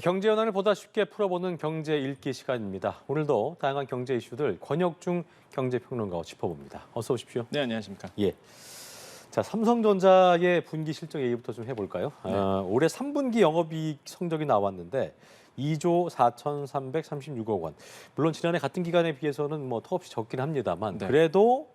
경제 현안을 보다 쉽게 풀어보는 경제 읽기 시간입니다. 오늘도 다양한 경제 이슈들 권혁중 경제평론가와 짚어봅니다. 어서 오십시오. 네, 안녕하십니까. 예. 자, 삼성전자의 분기 실적 얘기부터 좀 해볼까요? 네. 올해 3분기 영업이익 성적이 나왔는데 2조 4,336억 원. 물론 지난해 같은 기간에 비해서는 뭐 턱없이 적긴 합니다만 네. 그래도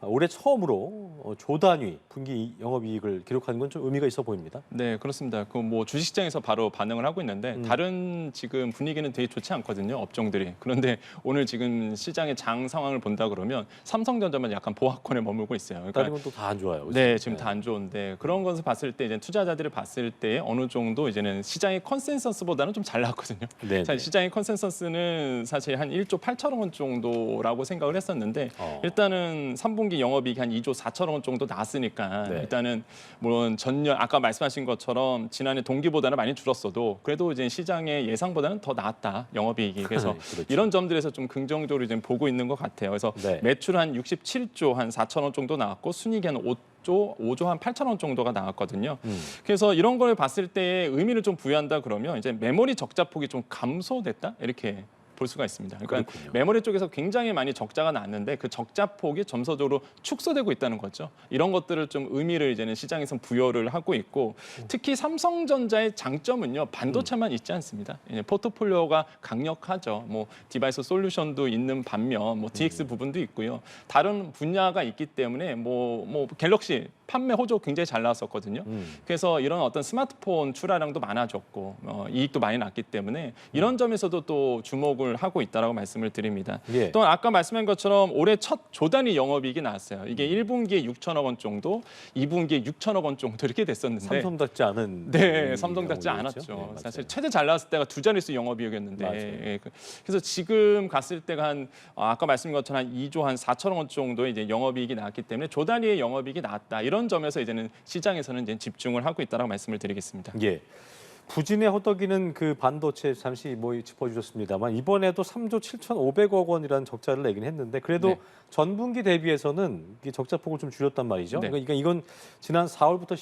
올해 처음으로 조 단위 분기 영업이익을 기록하는 건 좀 의미가 있어 보입니다. 네, 그렇습니다. 그 뭐 주식시장에서 바로 반응을 하고 있는데 다른 지금 분위기는 되게 좋지 않거든요, 업종들이. 그런데 오늘 지금 시장의 장 상황을 본다 그러면 삼성전자만 약간 보합권에 머물고 있어요. 그러니까 다른 건 또 다 안 좋아요. 그렇죠? 네, 지금 다 안 좋은데 그런 것을 봤을 때 이제 투자자들이 봤을 때 어느 정도 이제는 시장의 컨센서스보다는 좀 잘 나왔거든요. 네, 사실 네. 시장의 컨센서스는 사실 한 1조 8천억 원 정도라고 생각을 했었는데 일단은 3분기 영업이익이 한 2조 4천억 원 정도 나왔으니까 네. 일단은 물론 전년 아까 말씀하신 것처럼 지난해 동기보다는 많이 줄었어도 그래도 이제 시장의 예상보다는 더 나았다 영업이익이. 그래서 그렇죠. 이런 점들에서 좀 긍정적으로 이제 보고 있는 것 같아요. 그래서 네. 매출 한 67조 한 4천억 정도 나왔고 순이익이 한 5조 한 8천억 정도가 나왔거든요. 그래서 이런 걸 봤을 때 의미를 좀 부여한다 그러면 이제 메모리 적자폭이 좀 감소됐다 이렇게 볼 수가 있습니다. 그러니까 그렇군요. 메모리 쪽에서 굉장히 많이 적자가 났는데 그 적자폭이 점서적으로 축소되고 있다는 거죠. 이런 것들을 좀 의미를 이제는 시장에서 부여를 하고 있고 특히 삼성전자의 장점은요 반도체만 있지 않습니다. 포트폴리오가 강력하죠. 뭐 디바이스 솔루션도 있는 반면 뭐 DX 부분도 있고요. 다른 분야가 있기 때문에 뭐 갤럭시 판매 호조 굉장히 잘 나왔었거든요. 그래서 이런 어떤 스마트폰 출하량도 많아졌고 이익도 많이 났기 때문에 이런 점에서도 또 주목을 하고 있다라고 말씀을 드립니다. 예. 또 아까 말씀한 것처럼 올해 첫 조단위 영업이익이 나왔어요. 이게 1분기에 6천억 원 정도, 2분기에 6천억 원 정도 이렇게 됐었는데 삼성답지 않은 네, 삼성답지 영업이익이죠? 않았죠. 네, 맞아요. 사실 최대 잘 나왔을 때가 두 자릿수 영업이익이었는데 맞아요. 그래서 지금 갔을 때가 한 아까 말씀드린 것처럼 한 2조 한 4천억 원 정도의 이제 영업이익이 나왔기 때문에 조 단위의 영업이익이 나왔다. 이런 점에서 이제는 시장에서는 이제 집중을 하고 있다라고 말씀을 드리겠습니다. 예. 부진에 허덕이는 그 반도체 잠시 뭐 짚어주셨습니다만 이번에도 3조 7,500억 원이라는 적자를 내긴 했는데 그래도 네. 전분기 대비해서는 이 적자폭을 좀 줄였단 말이죠. 네. 그러니까 이건 지난 4월부터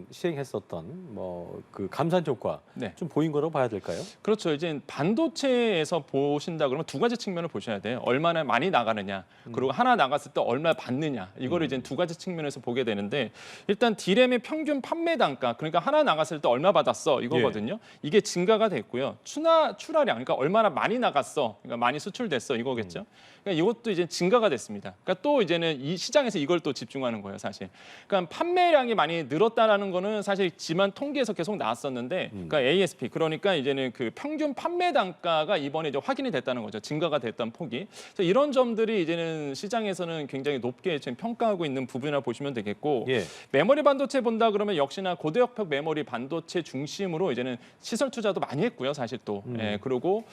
시행했었던 뭐 그 감산 효과 네. 좀 보인 거라고 봐야 될까요? 그렇죠. 이제 반도체에서 보신다 그러면 두 가지 측면을 보셔야 돼요. 얼마나 많이 나가느냐, 그리고 하나 나갔을 때 얼마 받느냐. 이거를 이제 두 가지 측면에서 보게 되는데 일단 D램의 평균 판매 단가, 그러니까 하나 나갔을 때 얼마 받았어 이거거든요. 이게 증가가 됐고요. 출하량, 그러니까 얼마나 많이 나갔어, 그러니까 많이 수출됐어 이거겠죠. 그러니까 이것도 이제 증가가 됐습니다. 그러니까 또 이제는 이 시장에서 이걸 또 집중하는 거예요, 사실. 그러니까 판매량이 많이 늘었다라는 거는 사실 지난 통계에서 계속 나왔었는데, 그러니까 ASP, 그러니까 이제는 그 평균 판매 단가가 이번에 이제 확인이 됐다는 거죠. 증가가 됐던 폭이. 그래서 이런 점들이 이제는 시장에서는 굉장히 높게 지금 평가하고 있는 부분이라 보시면 되겠고, 예. 메모리 반도체 본다 그러면 역시나 고대역폭 메모리 반도체 중심으로 이제는 시설 투자도 많이 했고요, 사실 또. 예, 그리고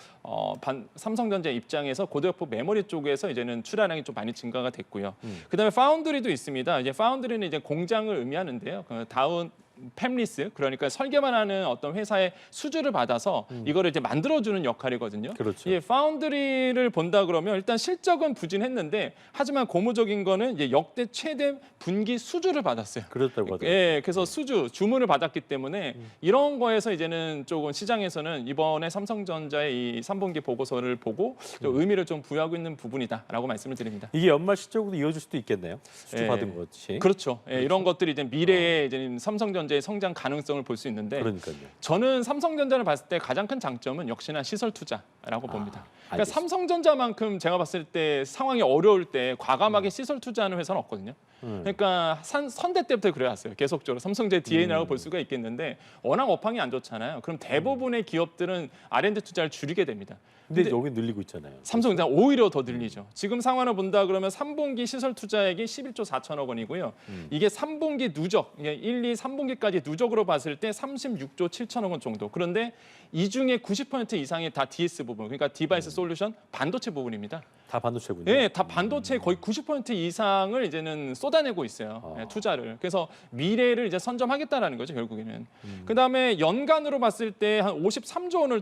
삼성전자 입장에서 고대역폭 메모리 쪽에서 이제는 출하량이 좀 많이 증가가 됐고요. 그다음에 파운드리도 있습니다. 이제 파운드리는 이제 공장을 의미하는데요. 그 다운 팹리스, 그러니까 설계만 하는 어떤 회사의 수주를 받아서 이거를 이제 만들어주는 역할이거든요. 그렇죠. 이 파운드리를 본다 그러면 일단 실적은 부진했는데 하지만 고무적인 거는 이제 역대 최대 분기 수주를 받았어요. 그렇다고 하더라고요. 예, 그래서 주문을 받았기 때문에 이런 거에서 이제는 조금 시장에서는 이번에 삼성전자의 이 3분기 보고서를 보고 좀 의미를 좀 부여하고 있는 부분이다라고 말씀을 드립니다. 이게 연말 실적으로 이어질 수도 있겠네요. 수주 예. 받은 것이. 그렇죠. 예, 이런 것들이 이제 미래의 이제 삼성전자의 성장 가능성을 볼 수 있는데 그러니까요. 저는 삼성전자를 봤을 때 가장 큰 장점은 역시나 시설 투자라고 봅니다. 그러니까 알겠습니다. 삼성전자만큼 제가 봤을 때 상황이 어려울 때 과감하게 시설 투자하는 회사는 없거든요. 그러니까 선대 때부터 그래왔어요. 계속적으로 삼성전자의 DNA라고 볼 수가 있겠는데 워낙 업황이 안 좋잖아요. 그럼 대부분의 기업들은 R&D 투자를 줄이게 됩니다. 근데 여기 늘리고 있잖아요. 삼성전자 오히려 더 늘리죠. 지금 상황을 본다 그러면 3분기 시설 투자액이 11조 4천억 원이고요. 이게 3분기 누적, 이게 1, 2, 3분기까지 누적으로 봤을 때 36조 7천억 원 정도. 그런데 이 중에 90% 이상이 다 DS 부분, 그러니까 디바이스 솔루션 반도체 부분입니다. 다 반도체군요. 예, 다 반도체 거의 90% 이상을 이제는 쏟아내고 있어요. 예, 투자를. 그래서 미래를 이제 선점하겠다라는 거죠, 결국에는. 그다음에 연간으로 봤을 때 한 53조 원을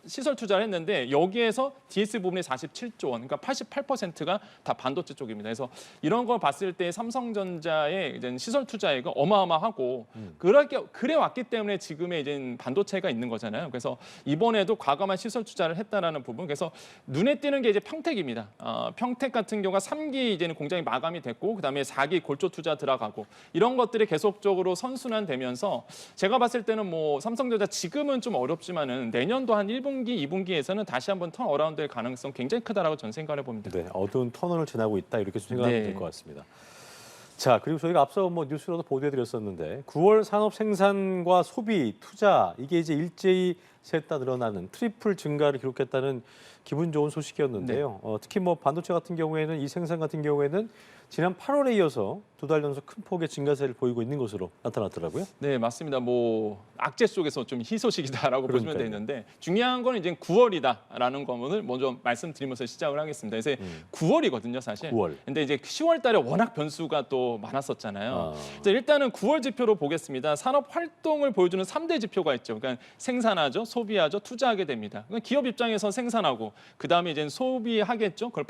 시설 투자를 했는데 여기에서 DS 부분이 47조 원, 그러니까 88%가 다 반도체 쪽입니다. 그래서 이런 걸 봤을 때 삼성전자의 이제 시설 투자액은 어마어마하고 그래 왔기 때문에 지금의 이제 반도체가 있는 거잖아요. 그래서 이번에도 과감한 시설 투자를 했다라는 부분. 그래서 눈에 띄는 게 이제 평택입니다. 평택 같은 경우가 3기 이제는 공장이 마감이 됐고 그다음에 4기 골조 투자 들어가고 이런 것들이 계속적으로 선순환되면서 제가 봤을 때는 뭐 삼성전자 지금은 좀 어렵지만은 내년도 한 1분기, 2분기에서는 다시 한번 턴 어라운드의 가능성 굉장히 크다라고 저는 생각을 해봅니다. 네, 어두운 터널을 지나고 있다 이렇게 생각하면 네. 될 것 같습니다. 자, 그리고 저희가 앞서 뭐 뉴스로도 보도해드렸었는데 9월 산업 생산과 소비, 투자 이게 이제 일제히 셋 다 늘어나는 트리플 증가를 기록했다는 기분 좋은 소식이었는데요. 특히 뭐 반도체 같은 경우에는 이 생산 같은 경우에는 지난 8월에 이어서 두 달 연속 큰 폭의 증가세를 보이고 있는 것으로 나타났더라고요. 네, 맞습니다. 뭐 악재 속에서 좀 희소식이다라고 보시면 그러니까요. 되는데 중요한 건 이제 9월이다라는 거를 먼저 말씀드리면서 시작을 하겠습니다. 그래서 9월이거든요, 사실. 9월. 근데 이제 10월 달에 워낙 변수가 또 많았었잖아요. 자, 일단은 9월 지표로 보겠습니다. 산업 활동을 보여주는 3대 지표가 있죠. 그러니까 생산하죠, 소비하죠, 투자하게 됩니다. 그러니까 기업 입장에서 생산하고 그다음에 이제 소비하겠죠. 그걸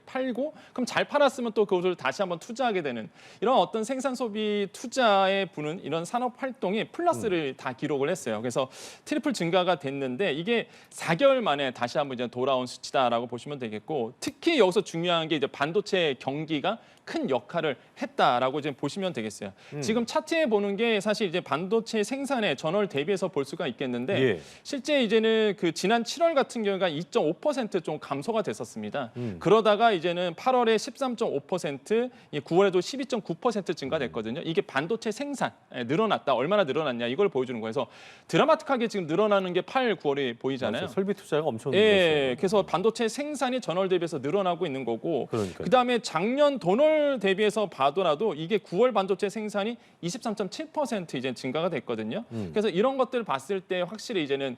팔고 그럼 잘 팔았으면 또 그것을 다시 한번 투자하게 되는 이런 어떤 생산 소비 투자에 부는 이런 산업 활동이 플러스를 다 기록을 했어요. 그래서 트리플 증가가 됐는데 이게 4개월 만에 다시 한번 이제 돌아온 수치다라고 보시면 되겠고 특히 여기서 중요한 게 이제 반도체 경기가 큰 역할을 했다라고 이제 보시면 되겠어요. 지금 차트에 보는 게 사실 이제 반도체 생산의 전월 대비해서 볼 수가 있겠는데 예. 실제 이제는 그 지난 7월 같은 경우가 2.5%좀 감소가 됐었습니다. 그러다가 이제는 8월에 13.5%, 9월에도 12.9% 증가됐거든요. 이게 반도체 생산 늘어났다. 얼마나 늘어났냐 이걸 보여주는 거예요. 그래서 드라마틱하게 지금 늘어나는 게 8, 9월이 보이잖아요. 설비 투자가 엄청 예, 늘었어요. 그래서 반도체 생산이 전월 대비해서 늘어나고 있는 거고 그러니까요. 그다음에 작년 돈월 대비해서 봐더라도 이게 9월 반도체 생산이 23.7% 이제 증가가 됐거든요. 그래서 이런 것들을 봤을 때 확실히 이제는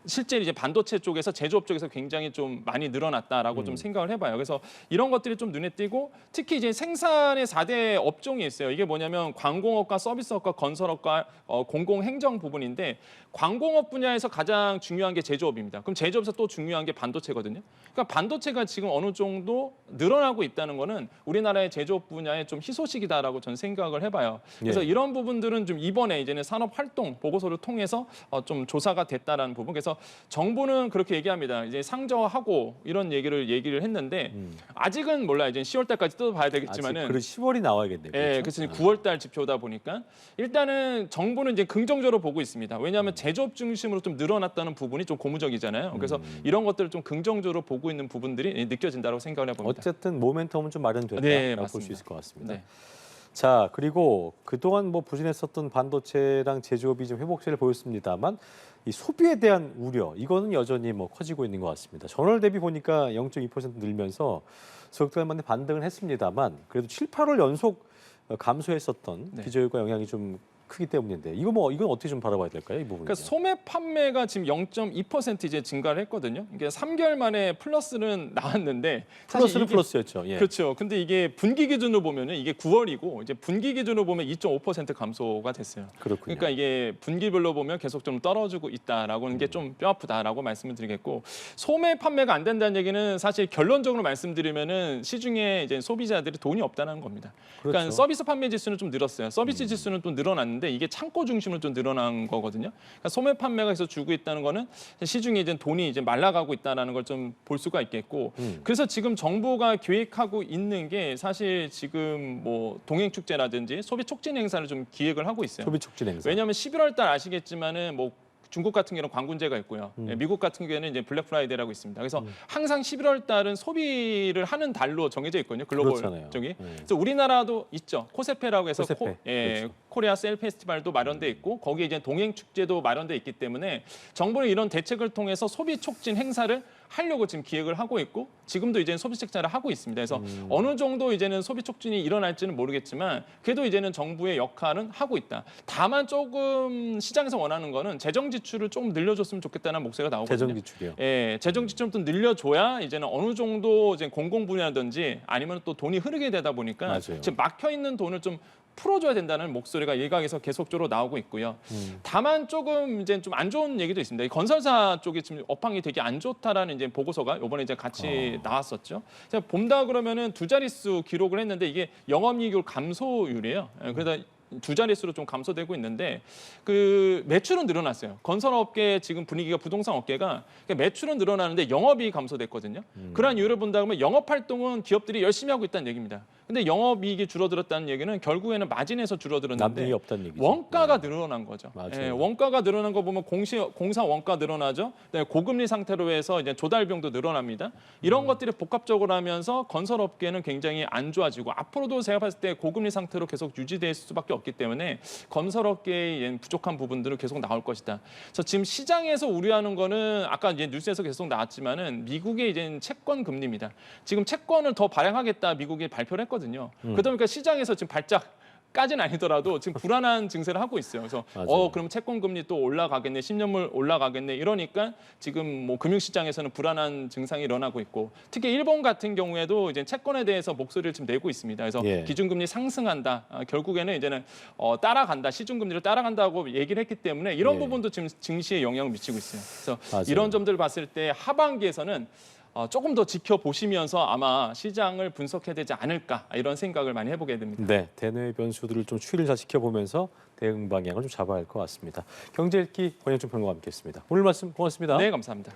실제 이제 반도체 쪽에서 제조업 쪽에서 굉장히 좀 많이 늘어났다라고 좀 생각을 해봐요. 그래서 이런 것들이 좀 눈에 띄고 특히 이제 생산의 4대 업종이 있어요. 이게 뭐냐면 관공업과 서비스업과 건설업과 공공행정 부분인데 관공업 분야에서 가장 중요한 게 제조업입니다. 그럼 제조업에서 또 중요한 게 반도체거든요. 그러니까 반도체가 지금 어느 정도 늘어나고 있다는 거는 우리나라의 제조업 분야의 좀 희소식이다라고 저는 생각을 해봐요. 그래서 예. 이런 부분들은 좀 이번에 이제는 산업활동 보고서를 통해서 좀 조사가 됐다라는 부분. 그래서 정부는 그렇게 얘기합니다. 이제 상저하고 이런 얘기를 했는데 아직은 몰라. 이제 10월 달까지 뜯어봐야 되겠지만은. 그래 10월이 나와야겠네요. 예, 그렇죠? 그래서 9월 달 지표다 보니까 일단은 정부는 이제 긍정적으로 보고 있습니다. 왜냐하면 제조업 중심으로 좀 늘어났다는 부분이 좀 고무적이잖아요. 그래서 이런 것들을 좀 긍정적으로 보고 있는 부분들이 느껴진다고 생각을 해봅니다. 어쨌든 모멘텀은 좀 마련됐다라고 네, 볼 수 맞습니다. 있을 것 같습니다. 네. 자, 그리고 그동안 뭐 부진했었던 반도체랑 제조업이 좀 회복세를 보였습니다만 이 소비에 대한 우려 이거는 여전히 뭐 커지고 있는 것 같습니다. 전월 대비 보니까 0.2% 늘면서 수억달 만에 반등을 했습니다만 그래도 7, 8월 연속 감소했었던 네. 기저효과 영향이 좀 크기 때문인데 이건 어떻게 좀 바라봐야 될까요? 이 부분은. 그러니까 소매 판매가 지금 0.2% 이제 증가를 했거든요. 이게 3개월 만에 플러스는 나왔는데 사실 플러스는 이게 플러스였죠. 예. 그렇죠. 근데 이게 분기 기준으로 보면은 이게 9월이고 이제 분기 기준으로 보면 2.5% 감소가 됐어요. 그렇군요. 그러니까 이게 분기별로 보면 계속 좀 떨어지고 있다라고는 게 좀 뼈 아프다라고 말씀을 드리겠고 소매 판매가 안 된다는 얘기는 사실 결론적으로 말씀드리면은 시중에 이제 소비자들이 돈이 없다는 겁니다. 그러니까 그렇죠. 서비스 판매 지수는 좀 늘었어요. 서비스 지수는 또 늘어났는데 이게 창고 중심으로 좀 늘어난 거거든요. 그러니까 소매 판매가 계속 주고 있다는 거는 시중에 이제 돈이 이제 말라가고 있다는 걸 좀 볼 수가 있겠고 그래서 지금 정부가 계획하고 있는 게 사실 지금 뭐 동행 축제라든지 소비 촉진 행사를 좀 기획을 하고 있어요. 소비 촉진 행사. 왜냐하면 11월 달 아시겠지만은 뭐 중국 같은 경우는 광군제가 있고요. 미국 같은 경우에는 이제 블랙 프라이데이라고 있습니다. 그래서 항상 11월 달은 소비를 하는 달로 정해져 있거든요. 글로벌 그렇잖아요. 쪽이. 그래서 우리나라도 있죠. 코세페라고 해서 코세페. 그렇죠. 코리아 셀 페스티벌도 마련돼 있고 거기에 이제 동행 축제도 마련돼 있기 때문에 정부는 이런 대책을 통해서 소비 촉진 행사를 하려고 지금 기획을 하고 있고 지금도 이제는 소비 책자를 하고 있습니다. 그래서 어느 정도 이제는 소비 촉진이 일어날지는 모르겠지만 그래도 이제는 정부의 역할은 하고 있다. 다만 조금 시장에서 원하는 거는 재정 지출을 조금 늘려줬으면 좋겠다는 목소리가 나오거든요. 재정 지출이요. 예, 재정 지출을 좀 늘려줘야 이제는 어느 정도 이제 공공 분야든지 아니면 또 돈이 흐르게 되다 보니까 맞아요. 지금 막혀 있는 돈을 좀 풀어줘야 된다는 목소리가 일각에서 계속적으로 나오고 있고요. 다만 조금 이제 좀 안 좋은 얘기도 있습니다. 이 건설사 쪽이 지금 업황이 되게 안 좋다라는 이제 보고서가 이번에 이제 같이 나왔었죠. 제가 본다 그러면은 두 자릿수 기록을 했는데 이게 영업이익률 감소율이에요. 예, 그래서 두 자릿수로 좀 감소되고 있는데 그 매출은 늘어났어요. 건설업계 지금 분위기가 부동산 업계가 매출은 늘어나는데 영업이익이 감소됐거든요. 그러한 이유를 본다 그러면 영업 활동은 기업들이 열심히 하고 있다는 얘기입니다. 근데 영업이익이 줄어들었다는 얘기는 결국에는 마진에서 줄어들었는데 남들이 없다는 얘기죠. 원가가 늘어난 거죠. 맞아요. 예, 원가가 늘어난 거 보면 공사 원가 늘어나죠. 그다음에 고금리 상태로 해서 이제 조달비용도 늘어납니다. 이런 것들이 복합적으로 하면서 건설업계는 굉장히 안 좋아지고 앞으로도 제가 봤을 때 고금리 상태로 계속 유지될 수밖에 없기 때문에 건설업계의 부족한 부분들은 계속 나올 것이다. 그래서 지금 시장에서 우려하는 거는 아까 이제 뉴스에서 계속 나왔지만은 미국의 이제 채권 금리입니다. 지금 채권을 더 발행하겠다 미국이 발표를 했거든요. 그러다 보니까 시장에서 지금 발작까지는 아니더라도 지금 불안한 증세를 하고 있어요. 그래서 맞아요. 그럼 채권 금리 또 올라가겠네, 10년물 올라가겠네 이러니까 지금 뭐 금융시장에서는 불안한 증상이 일어나고 있고 특히 일본 같은 경우에도 이제 채권에 대해서 목소리를 지금 내고 있습니다. 그래서 예. 기준금리 상승한다. 결국에는 이제는 따라간다, 시중금리를 따라간다고 얘기를 했기 때문에 이런 예. 부분도 지금 증시에 영향을 미치고 있어요. 그래서 맞아요. 이런 점들을 봤을 때 하반기에서는 조금 더 지켜보시면서 아마 시장을 분석해야 되지 않을까 이런 생각을 많이 해보게 됩니다. 네, 대내 변수들을 좀 추이를 잘 지켜보면서 대응 방향을 좀 잡아야 할 것 같습니다. 경제 읽기 권영준 평론가와 함께했습니다. 오늘 말씀 고맙습니다. 네, 감사합니다.